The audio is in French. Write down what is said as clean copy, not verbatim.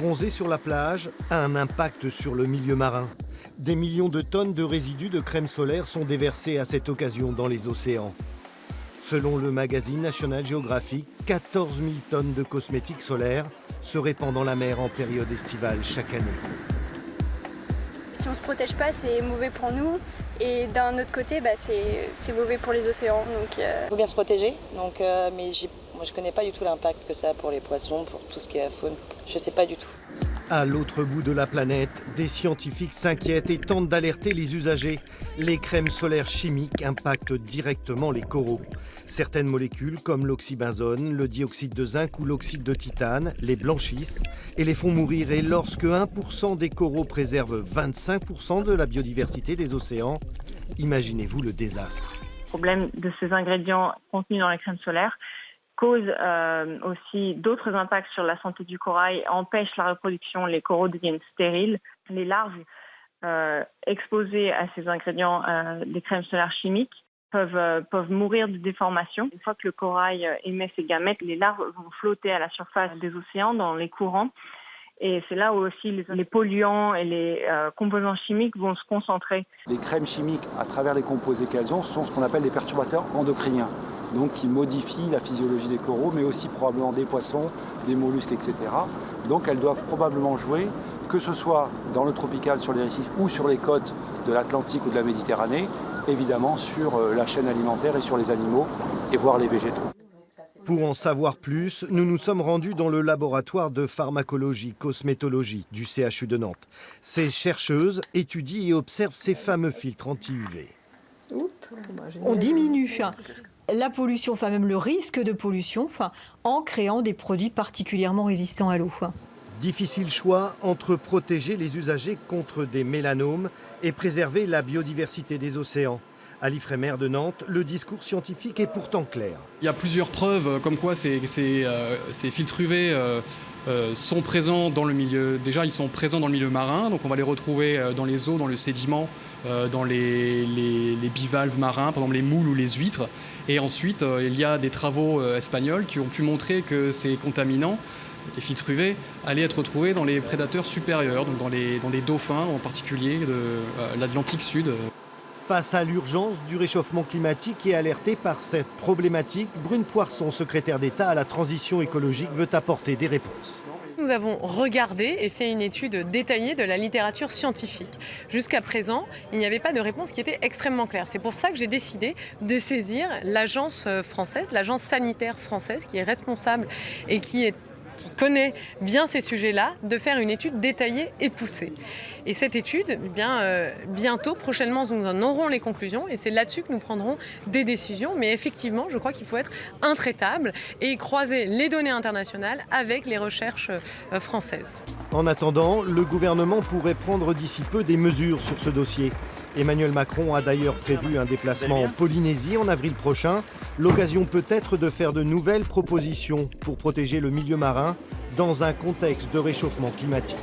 bronzer sur la plage a un impact sur le milieu marin. Des millions de tonnes de résidus de crème solaire sont déversés à cette occasion dans les océans. Selon le magazine National Geographic, 14 000 tonnes de cosmétiques solaires se répandent dans la mer en période estivale chaque année. Si on ne se protège pas, c'est mauvais pour nous. Et d'un autre côté, c'est mauvais pour les océans. Il faut bien se protéger, mais moi je ne connais pas du tout l'impact que ça a pour les poissons, pour tout ce qui est la faune. Je ne sais pas du tout. À l'autre bout de la planète, des scientifiques s'inquiètent et tentent d'alerter les usagers. Les crèmes solaires chimiques impactent directement les coraux. Certaines molécules, comme l'oxybenzone, le dioxyde de zinc ou l'oxyde de titane, les blanchissent et les font mourir. Et lorsque 1% des coraux préservent 25% de la biodiversité des océans, imaginez-vous le désastre. Le problème de ces ingrédients contenus dans les crèmes solaires cause aussi d'autres impacts sur la santé du corail, empêche la reproduction, les coraux deviennent stériles. Les larves exposées à ces ingrédients des crèmes solaires chimiques peuvent mourir de déformation. Une fois que le corail émet ses gamètes, les larves vont flotter à la surface des océans dans les courants. Et c'est là où aussi les polluants et les composants chimiques vont se concentrer. Les crèmes chimiques, à travers les composés qu'elles ont, sont ce qu'on appelle des perturbateurs endocriniens, donc qui modifient la physiologie des coraux, mais aussi probablement des poissons, des mollusques, etc. Donc elles doivent probablement jouer, que ce soit dans le tropical sur les récifs ou sur les côtes de l'Atlantique ou de la Méditerranée, évidemment sur la chaîne alimentaire et sur les animaux, et voire les végétaux. Pour en savoir plus, nous nous sommes rendus dans le laboratoire de pharmacologie cosmétologie du CHU de Nantes. Ces chercheuses étudient et observent ces fameux filtres anti-UV. On diminue la pollution, enfin même le risque de pollution, en créant des produits particulièrement résistants à l'eau. Difficile choix entre protéger les usagers contre des mélanomes et préserver la biodiversité des océans. À l'IFREMER de Nantes, le discours scientifique est pourtant clair. Il y a plusieurs preuves comme quoi ces filtres UV sont présents dans le milieu. Déjà, ils sont présents dans le milieu marin, donc on va les retrouver dans les eaux, dans le sédiment, dans les bivalves marins, par exemple les moules ou les huîtres. Et ensuite, il y a des travaux espagnols qui ont pu montrer que ces contaminants, les filtres UV, allaient être retrouvés dans les prédateurs supérieurs, donc dans les dauphins en particulier de l'Atlantique Sud. Face à l'urgence du réchauffement climatique et alertée par cette problématique, Brune Poirson, secrétaire d'État à la transition écologique, veut apporter des réponses. Nous avons regardé et fait une étude détaillée de la littérature scientifique. Jusqu'à présent, il n'y avait pas de réponse qui était extrêmement claire. C'est pour ça que j'ai décidé de saisir l'agence française, l'agence sanitaire française, qui est responsable et qui connaît bien ces sujets-là, de faire une étude détaillée et poussée. Et cette étude, bientôt, prochainement, nous en aurons les conclusions et c'est là-dessus que nous prendrons des décisions. Mais effectivement, je crois qu'il faut être intraitable et croiser les données internationales avec les recherches françaises. En attendant, le gouvernement pourrait prendre d'ici peu des mesures sur ce dossier. Emmanuel Macron a d'ailleurs prévu un déplacement en Polynésie en avril prochain. L'occasion peut-être de faire de nouvelles propositions pour protéger le milieu marin dans un contexte de réchauffement climatique.